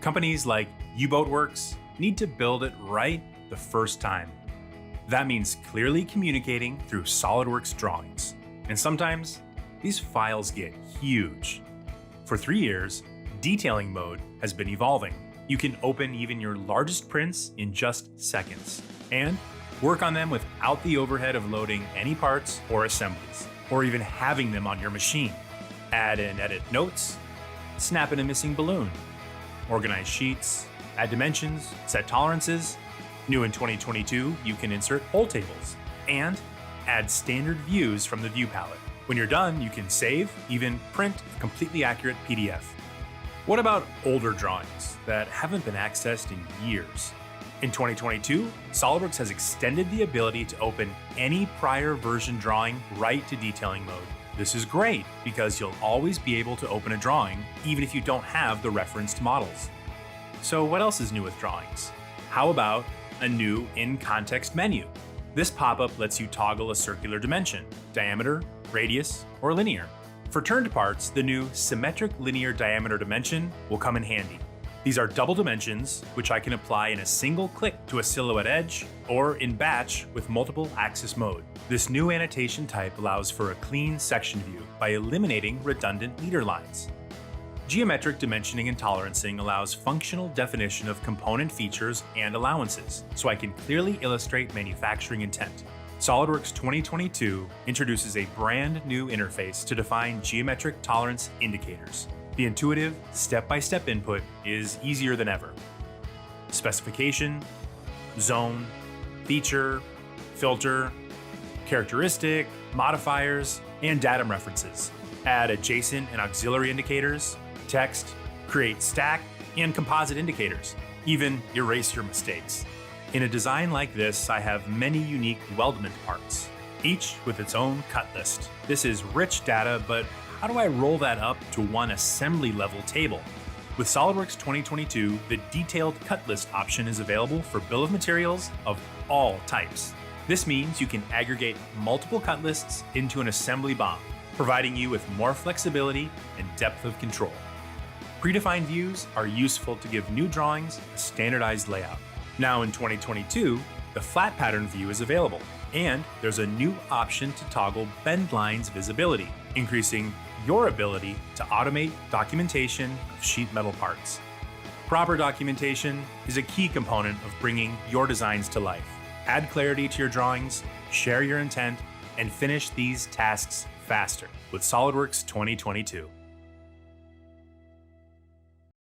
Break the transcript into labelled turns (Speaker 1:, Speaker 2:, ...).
Speaker 1: Companies like U-Boat Works need to build it right the first time. That means clearly communicating through SOLIDWORKS drawings. And sometimes, these files get huge. For 3 years, detailing mode has been evolving. You can open even your largest prints in just seconds, and work on them without the overhead of loading any parts or assemblies, or even having them on your machine. Add and edit notes, snap in a missing balloon, organize sheets, add dimensions, set tolerances. New in 2022, you can insert hole tables, and add standard views from the view palette. When you're done, you can save, even print a completely accurate PDF. What about older drawings that haven't been accessed in years? In 2022, SOLIDWORKS has extended the ability to open any prior version drawing right to detailing mode. This is great because you'll always be able to open a drawing even if you don't have the referenced models. So what else is new with drawings? How about a new in-context menu? This pop-up lets you toggle a circular dimension, diameter, radius, or linear. For turned parts, the new symmetric linear diameter dimension will come in handy. These are double dimensions, which I can apply in a single click to a silhouette edge or in batch with multiple axis mode. This new annotation type allows for a clean section view by eliminating redundant leader lines. Geometric dimensioning and tolerancing allows functional definition of component features and allowances, so I can clearly illustrate manufacturing intent. SOLIDWORKS 2022 introduces a brand new interface to define geometric tolerance indicators. The intuitive, step-by-step input is easier than ever. Specification, zone, feature, filter, characteristic, modifiers, and datum references. Add adjacent and auxiliary indicators, text, create stack, and composite indicators. Even erase your mistakes. In a design like this, I have many unique weldment parts, each with its own cut list. This is rich data, but how do I roll that up to one assembly level table? With SOLIDWORKS 2022, the detailed cut list option is available for bill of materials of all types. This means you can aggregate multiple cut lists into an assembly BOM, providing you with more flexibility and depth of control. Predefined views are useful to give new drawings a standardized layout. Now in 2022, the flat pattern view is available, and there's a new option to toggle bend lines visibility, increasing your ability to automate documentation of sheet metal parts. Proper documentation is a key component of bringing your designs to life. Add clarity to your drawings, share your intent, and finish these tasks faster with SOLIDWORKS 2022.